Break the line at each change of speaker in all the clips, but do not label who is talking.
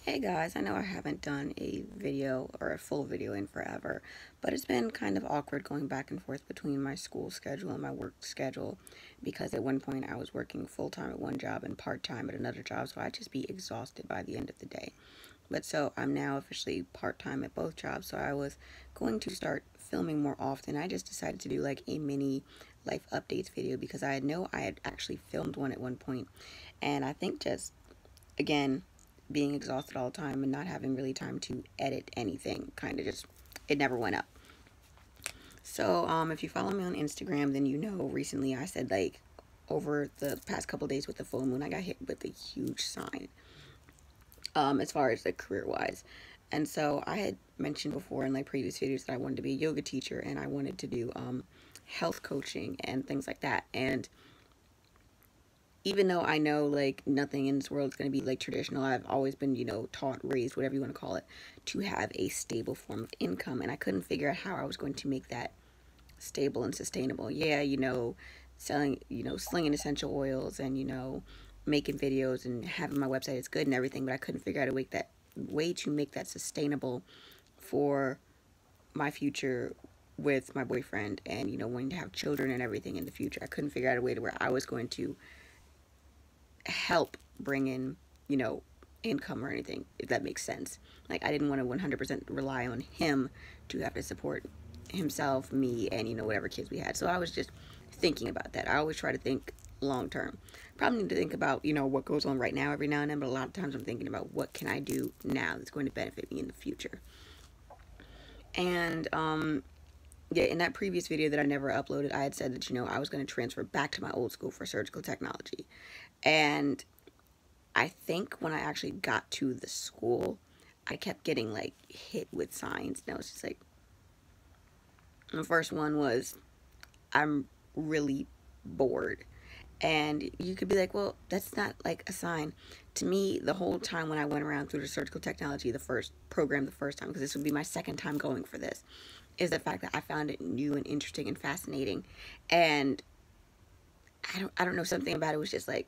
Hey guys, I know I haven't done a video or a full video in forever, but it's been kind of awkward going back and forth between my school schedule and my work schedule because at one point I was working full-time at one job and part-time at another job, so I'd just be exhausted by the end of the day. But so I'm now officially part-time at both jobs, so I was going to start filming more often. I just decided to do like a mini life updates video because I know I had actually filmed one at one point, and I think just again being exhausted all the time and not having really time to edit anything kind of just it never went up. So if you follow me on Instagram, then you know recently I said like over the past couple days with the full moon I got hit with a huge sign as far as like career wise. And so I had mentioned before in like previous videos that I wanted to be a yoga teacher and I wanted to do health coaching and things like that. And even though I know like nothing in this world is going to be like traditional, I've always been, taught, raised, whatever you want to call it, to have a stable form of income. And I couldn't figure out how I was going to make that stable and sustainable. Yeah, selling, slinging essential oils and, making videos and having my website is good and everything, but I couldn't figure out way to make that sustainable for my future with my boyfriend and, wanting to have children and everything in the future. I couldn't figure out a way to where I was going to help bring in, income or anything, if that makes sense. Like, I didn't want to 100% rely on him to have to support himself, me, and, whatever kids we had. So I was just thinking about that. I always try to think long term. Probably need to think about, what goes on right now every now and then, but a lot of times I'm thinking about what can I do now that's going to benefit me in the future. And, yeah, in that previous video that I never uploaded, I had said that, I was going to transfer back to my old school for surgical technology. And I think when I actually got to the school, I kept getting like hit with signs. And I was just like, the first one was, I'm really bored. And you could be like, well, that's not like a sign. To me, the whole time when I went around through the surgical technology, the first time, because this would be my second time going for this, is the fact that I found it new and interesting and fascinating. And I don't know, something about it was just like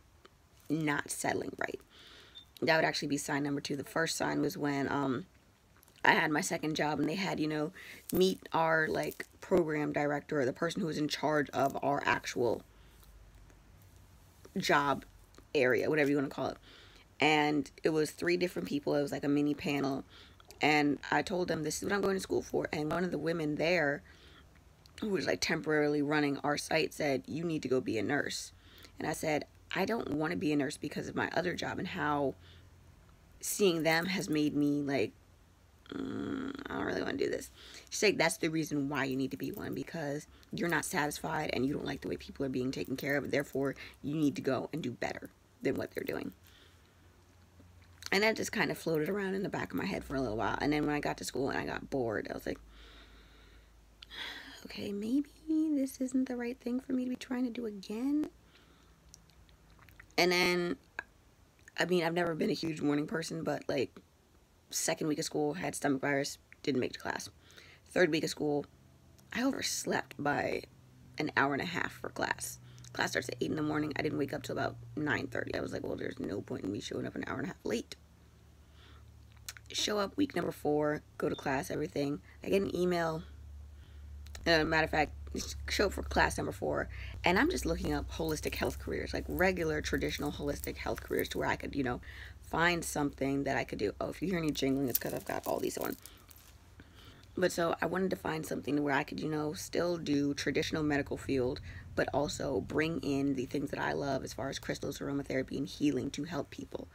not settling right. That would actually be sign number 2. The first sign was when I had my second job and they had, meet our like program director or the person who was in charge of our actual job area, whatever you want to call it. And it was 3 different people. It was like a mini panel. And I told them, this is what I'm going to school for. And one of the women there, who was like temporarily running our site, said, you need to go be a nurse. And I said, I don't want to be a nurse because of my other job and how seeing them has made me like, I don't really want to do this. She's like, that's the reason why you need to be one, because you're not satisfied and you don't like the way people are being taken care of. Therefore, you need to go and do better than what they're doing. And that just kind of floated around in the back of my head for a little while. And then when I got to school and I got bored, I was like, okay, maybe this isn't the right thing for me to be trying to do again. And then, I mean, I've never been a huge morning person, but like, second week of school, had stomach virus, didn't make it to class. Third week of school, I overslept by an hour and a half for class. Class starts at 8 in the morning. I didn't wake up till about 9:30. I was like, well, there's no point in me showing up an hour and a half late. Show up week number 4, go to class, everything. I get an email. Matter of fact, show up for class number 4, and I'm just looking up holistic health careers, like regular, traditional holistic health careers, to where I could, find something that I could do. Oh, if you hear any jingling, it's because I've got all these on. But so I wanted to find something where I could, still do traditional medical field, but also bring in the things that I love as far as crystals, aromatherapy, and healing to help people.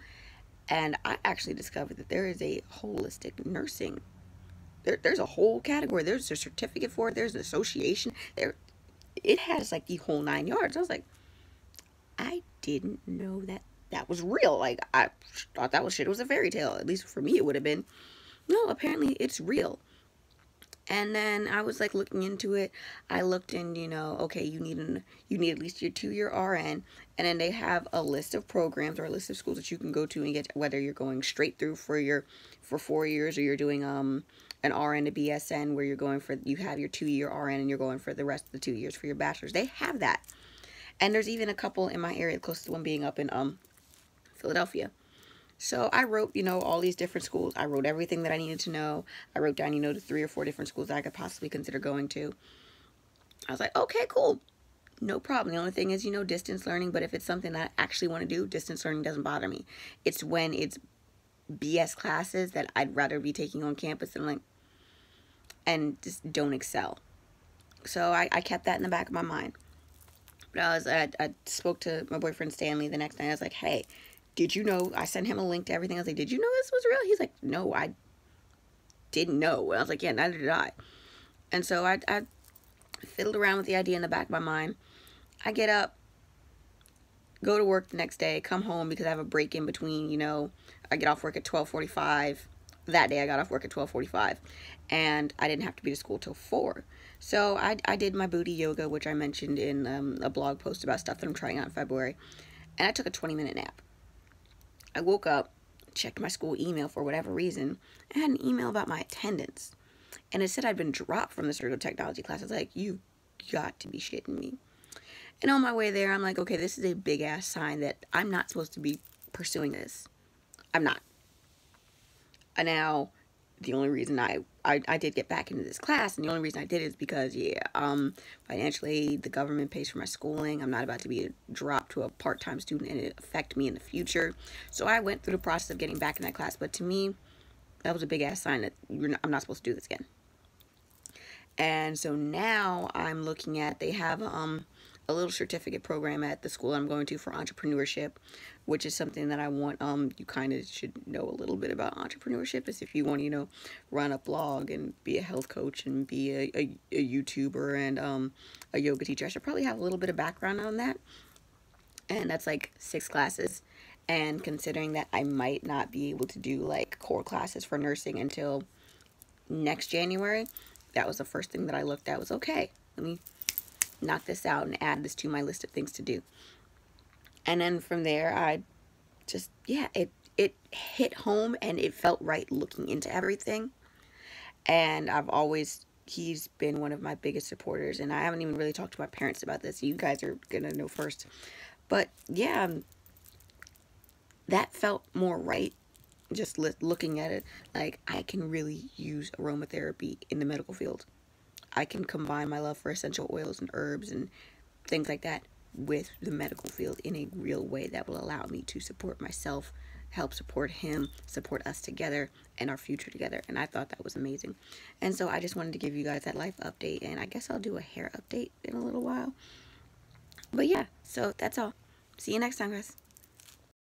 And I actually discovered that there is a holistic nursing. There's a whole category. There's a certificate for it. There's an association. It has like the whole 9 yards. I was like, I didn't know that was real. Like, I thought that was shit. It was a fairy tale. At least for me, it would have been. No, apparently it's real. And then I was like looking into it. I looked in, okay, you need at least your 2-year RN, and then they have a list of programs or a list of schools that you can go to and get, whether you're going straight through for 4 years, or you're doing an RN to BSN, where you have your 2-year RN and you're going for the rest of the 2 years for your bachelor's. They have that. And there's even a couple in my area, the closest one being up in Philadelphia. So I wrote, all these different schools. I wrote everything that I needed to know. I wrote down, the 3 or 4 different schools that I could possibly consider going to. I was like, okay, cool. No problem. The only thing is, distance learning. But if it's something that I actually want to do, distance learning doesn't bother me. It's when it's BS classes that I'd rather be taking on campus and just don't excel. So I kept that in the back of my mind. But I spoke to my boyfriend Stanley the next night. I was like, hey, did you know? I sent him a link to everything. I was like, did you know this was real? He's like, no, I didn't know. And I was like, yeah, neither did I. And so I fiddled around with the idea in the back of my mind. I get up, go to work the next day, come home because I have a break in between, I get off work at 12:45. That day I got off work at 12:45 and I didn't have to be to school till 4. So I did my booty yoga, which I mentioned in a blog post about stuff that I'm trying out in February, and I took a 20-minute nap. I woke up, checked my school email for whatever reason, and had an email about my attendance. And it said I'd been dropped from the surgical technology class. I was like, you got to be shitting me. And on my way there, I'm like, okay, this is a big-ass sign that I'm not supposed to be pursuing this. I'm not. And now, the only reason I did get back into this class, and the only reason I did is because, financially, the government pays for my schooling. I'm not about to be dropped to a part-time student and it affect me in the future. So I went through the process of getting back in that class. But to me, that was a big-ass sign that I'm not supposed to do this again. And so now I'm looking at, they have a little certificate program at the school I'm going to for entrepreneurship, which is something that I want. You kind of should know a little bit about entrepreneurship, is if you want to, run a blog and be a health coach and be a YouTuber and a yoga teacher. I should probably have a little bit of background on that. And that's like 6 classes. And considering that I might not be able to do like core classes for nursing until next January, that was the first thing that I looked at was, okay, let me knock this out and add this to my list of things to do. And then from there, I just, it hit home and it felt right looking into everything. And he's been one of my biggest supporters, and I haven't even really talked to my parents about this. You guys are gonna know first. But yeah, that felt more right. Just looking at it, like, I can really use aromatherapy in the medical field. I can combine my love for essential oils and herbs and things like that with the medical field in a real way that will allow me to support myself, help support him, support us together and our future together. And I thought that was amazing. And so I just wanted to give you guys that life update, and I guess I'll do a hair update in a little while. But yeah, so that's all. See you next time, guys.